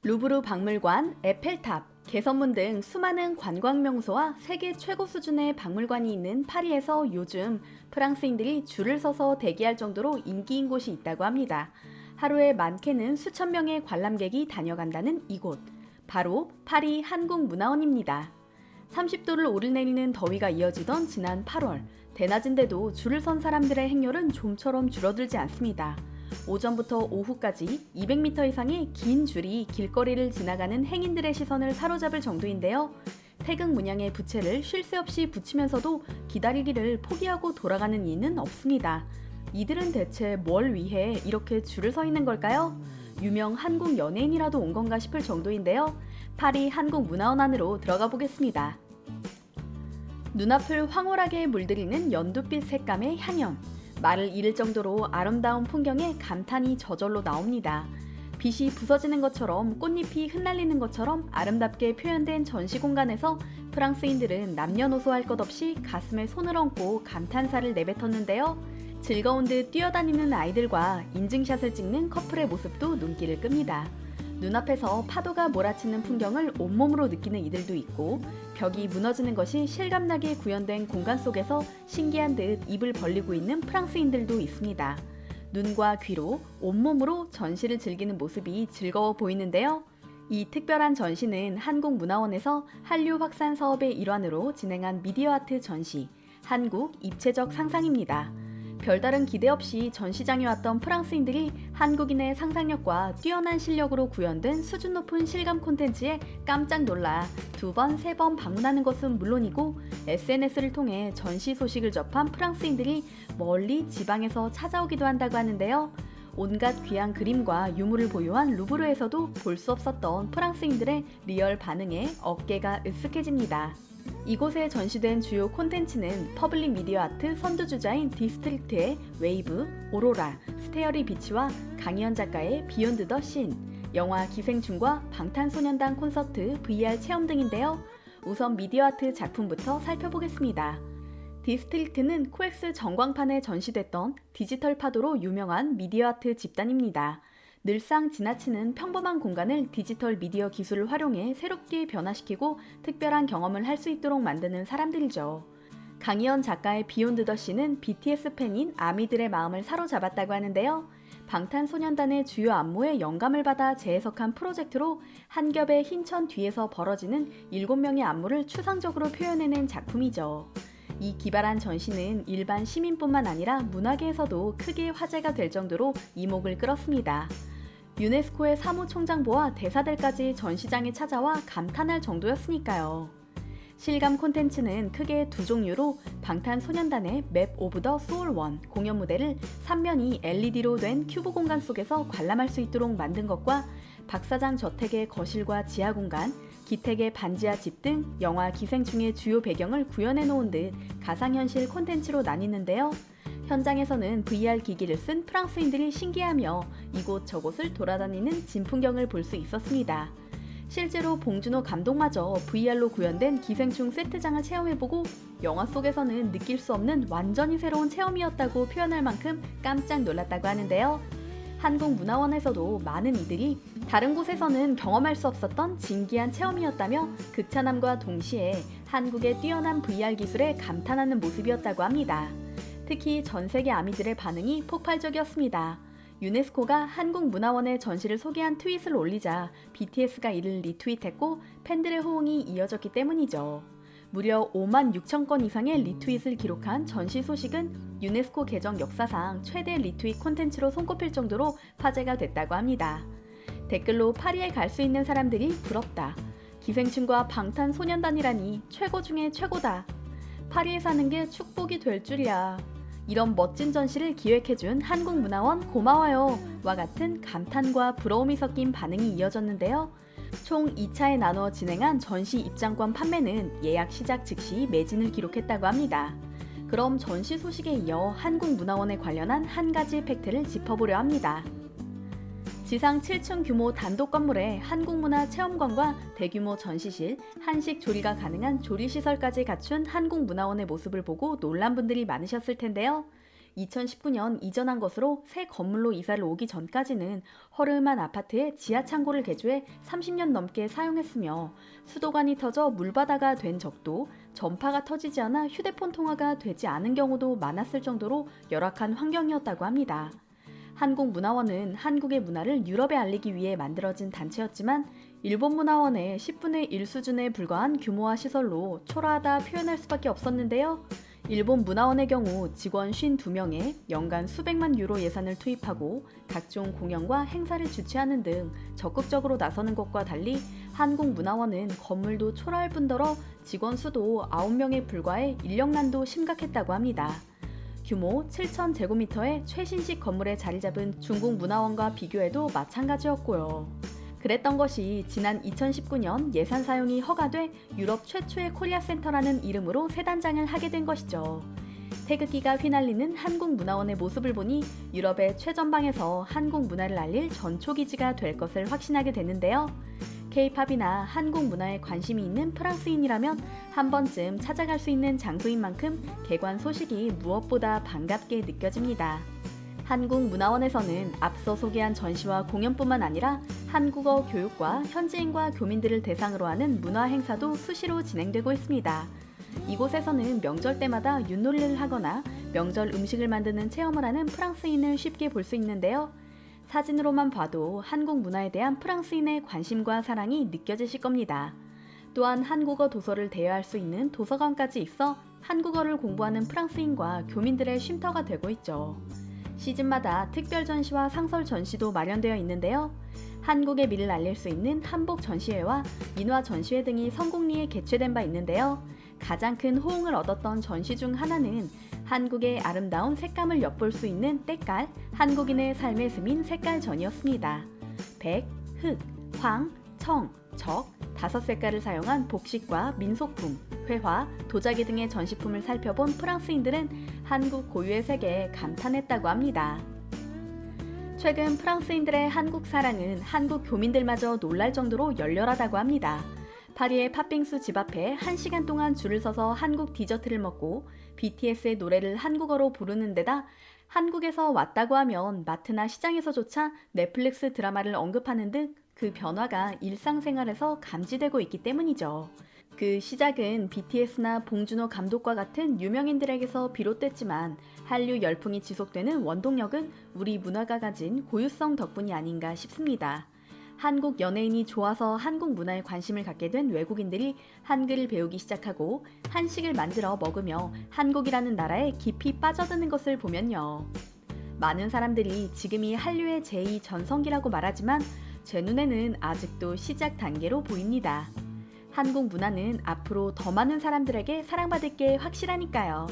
루브르 박물관, 에펠탑, 개선문 등 수많은 관광 명소와 세계 최고 수준의 박물관이 있는 파리에서 요즘 프랑스인들이 줄을 서서 대기할 정도로 인기인 곳이 있다고 합니다. 하루에 많게는 수천 명의 관람객이 다녀간다는 이곳, 바로 파리 한국문화원입니다. 30도를 오르내리는 더위가 이어지던 지난 8월, 대낮인데도 줄을 선 사람들의 행렬은 좀처럼 줄어들지 않습니다. 오전부터 오후까지 200m 이상의 긴 줄이 길거리를 지나가는 행인들의 시선을 사로잡을 정도인데요. 태극 문양의 부채를 쉴 새 없이 붙이면서도 기다리기를 포기하고 돌아가는 이는 없습니다. 이들은 대체 뭘 위해 이렇게 줄을 서 있는 걸까요? 유명 한국 연예인이라도 온 건가 싶을 정도인데요. 파리 한국문화원 안으로 들어가 보겠습니다. 눈앞을 황홀하게 물들이는 연두빛 색감의 향연. 말을 잃을 정도로 아름다운 풍경에 감탄이 저절로 나옵니다. 빛이 부서지는 것처럼 꽃잎이 흩날리는 것처럼 아름답게 표현된 전시 공간에서 프랑스인들은 남녀노소 할 것 없이 가슴에 손을 얹고 감탄사를 내뱉었는데요. 즐거운 듯 뛰어다니는 아이들과 인증샷을 찍는 커플의 모습도 눈길을 끕니다. 눈앞에서 파도가 몰아치는 풍경을 온몸으로 느끼는 이들도 있고, 벽이 무너지는 것이 실감나게 구현된 공간 속에서 신기한 듯 입을 벌리고 있는 프랑스인들도 있습니다. 눈과 귀로 온몸으로 전시를 즐기는 모습이 즐거워 보이는데요. 이 특별한 전시는 한국문화원에서 한류 확산 사업의 일환으로 진행한 미디어 아트 전시, 한국 입체적 상상입니다. 별다른 기대 없이 전시장에 왔던 프랑스인들이 한국인의 상상력과 뛰어난 실력으로 구현된 수준 높은 실감 콘텐츠에 깜짝 놀라 2번, 3번 방문하는 것은 물론이고, SNS를 통해 전시 소식을 접한 프랑스인들이 멀리 지방에서 찾아오기도 한다고 하는데요. 온갖 귀한 그림과 유물을 보유한 루브르에서도 볼 수 없었던 프랑스인들의 리얼 반응에 어깨가 으쓱해집니다. 이곳에 전시된 주요 콘텐츠는 퍼블릭 미디어 아트 선두주자인 디스트릭트의 웨이브, 오로라, 스테어리 비치와 강희연 작가의 비욘드 더 씬, 영화 기생충과 방탄소년단 콘서트 VR 체험 등인데요. 우선 미디어 아트 작품부터 살펴보겠습니다. 디스트릭트는 코엑스 전광판에 전시됐던 디지털 파도로 유명한 미디어 아트 집단입니다. 늘상 지나치는 평범한 공간을 디지털 미디어 기술을 활용해 새롭게 변화시키고 특별한 경험을 할 수 있도록 만드는 사람들이죠. 강희연 작가의 비욘드 더 씬은 BTS 팬인 아미들의 마음을 사로잡았다고 하는데요. 방탄소년단의 주요 안무에 영감을 받아 재해석한 프로젝트로 한 겹의 흰 천 뒤에서 벌어지는 7명의 안무를 추상적으로 표현해낸 작품이죠. 이 기발한 전시는 일반 시민뿐만 아니라 문화계에서도 크게 화제가 될 정도로 이목을 끌었습니다. 유네스코의 사무총장부와 대사들까지 전시장에 찾아와 감탄할 정도였으니까요. 실감 콘텐츠는 크게 두 종류로, 방탄소년단의 맵 오브 더 소울 원 공연 무대를 3면이 LED로 된 큐브 공간 속에서 관람할 수 있도록 만든 것과, 박사장 저택의 거실과 지하 공간, 기택의 반지하 집 등 영화 기생충의 주요 배경을 구현해 놓은 듯 가상현실 콘텐츠로 나뉘는데요. 현장에서는 VR 기기를 쓴 프랑스인들이 신기하며 이곳저곳을 돌아다니는 진풍경을 볼 수 있었습니다. 실제로 봉준호 감독마저 VR로 구현된 기생충 세트장을 체험해보고 영화 속에서는 느낄 수 없는 완전히 새로운 체험이었다고 표현할 만큼 깜짝 놀랐다고 하는데요. 한국문화원에서도 많은 이들이 다른 곳에서는 경험할 수 없었던 진기한 체험이었다며 극찬함과 동시에 한국의 뛰어난 VR 기술에 감탄하는 모습이었다고 합니다. 특히 전 세계 아미들의 반응이 폭발적이었습니다. 유네스코가 한국문화원의 전시를 소개한 트윗을 올리자 BTS가 이를 리트윗했고 팬들의 호응이 이어졌기 때문이죠. 무려 5만 6천 건 이상의 리트윗을 기록한 전시 소식은 유네스코 개정 역사상 최대 리트윗 콘텐츠로 손꼽힐 정도로 화제가 됐다고 합니다. 댓글로 파리에 갈 수 있는 사람들이 부럽다. 기생충과 방탄소년단이라니 최고 중에 최고다. 파리에 사는 게 축복이 될 줄이야. 이런 멋진 전시를 기획해준 한국문화원 고마워요 와 같은 감탄과 부러움이 섞인 반응이 이어졌는데요. 총 2차에 나누어 진행한 전시 입장권 판매는 예약 시작 즉시 매진을 기록했다고 합니다. 그럼 전시 소식에 이어 한국문화원에 관련한 한 가지 팩트를 짚어보려 합니다. 지상 7층 규모 단독 건물에 한국문화체험관과 대규모 전시실, 한식 조리가 가능한 조리시설까지 갖춘 한국문화원의 모습을 보고 놀란 분들이 많으셨을 텐데요. 2019년 이전한 것으로 새 건물로 이사를 오기 전까지는 허름한 아파트에 지하 창고를 개조해 30년 넘게 사용했으며 수도관이 터져 물바다가 된 적도, 전파가 터지지 않아 휴대폰 통화가 되지 않은 경우도 많았을 정도로 열악한 환경이었다고 합니다. 한국문화원은 한국의 문화를 유럽에 알리기 위해 만들어진 단체였지만 일본 문화원의 10분의 1 수준에 불과한 규모와 시설로 초라하다 표현할 수밖에 없었는데요. 일본 문화원의 경우 직원 52명에 연간 수백만 유로 예산을 투입하고 각종 공연과 행사를 주최하는 등 적극적으로 나서는 것과 달리 한국문화원은 건물도 초라할 뿐더러 직원 수도 9명에 불과해 인력난도 심각했다고 합니다. 규모 7,000제곱미터의 최신식 건물에 자리 잡은 중국 문화원과 비교해도 마찬가지였고요. 그랬던 것이 지난 2019년 예산 사용이 허가돼 유럽 최초의 코리아 센터라는 이름으로 새 단장을 하게 된 것이죠. 태극기가 휘날리는 한국문화원의 모습을 보니 유럽의 최전방에서 한국 문화를 알릴 전초기지가 될 것을 확신하게 되는데요. K-팝이나 한국 문화에 관심이 있는 프랑스인이라면 한 번쯤 찾아갈 수 있는 장소인 만큼 개관 소식이 무엇보다 반갑게 느껴집니다. 한국문화원에서는 앞서 소개한 전시와 공연뿐만 아니라 한국어 교육과 현지인과 교민들을 대상으로 하는 문화 행사도 수시로 진행되고 있습니다. 이곳에서는 명절 때마다 윷놀이를 하거나 명절 음식을 만드는 체험을 하는 프랑스인을 쉽게 볼 수 있는데요. 사진으로만 봐도 한국 문화에 대한 프랑스인의 관심과 사랑이 느껴지실 겁니다. 또한 한국어 도서를 대여할 수 있는 도서관까지 있어 한국어를 공부하는 프랑스인과 교민들의 쉼터가 되고 있죠. 시즌마다 특별 전시와 상설 전시도 마련되어 있는데요. 한국의 미를 알릴 수 있는 한복 전시회와 민화 전시회 등이 성공리에 개최된 바 있는데요. 가장 큰 호응을 얻었던 전시 중 하나는 한국의 아름다운 색감을 엿볼 수 있는 때깔, 한국인의 삶에 스민 색깔전이었습니다. 백, 흑, 황, 청, 적, 5색깔을 사용한 복식과 민속품, 회화, 도자기 등의 전시품을 살펴본 프랑스인들은 한국 고유의 세계에 감탄했다고 합니다. 최근 프랑스인들의 한국 사랑은 한국 교민들마저 놀랄 정도로 열렬하다고 합니다. 파리의 팥빙수 집 앞에 1시간 동안 줄을 서서 한국 디저트를 먹고 BTS의 노래를 한국어로 부르는 데다 한국에서 왔다고 하면 마트나 시장에서조차 넷플릭스 드라마를 언급하는 등 그 변화가 일상생활에서 감지되고 있기 때문이죠. 그 시작은 BTS나 봉준호 감독과 같은 유명인들에게서 비롯됐지만 한류 열풍이 지속되는 원동력은 우리 문화가 가진 고유성 덕분이 아닌가 싶습니다. 한국 연예인이 좋아서 한국 문화에 관심을 갖게 된 외국인들이 한글을 배우기 시작하고 한식을 만들어 먹으며 한국이라는 나라에 깊이 빠져드는 것을 보면요. 많은 사람들이 지금이 한류의 제2전성기라고 말하지만 제 눈에는 아직도 시작 단계로 보입니다. 한국 문화는 앞으로 더 많은 사람들에게 사랑받을 게 확실하니까요.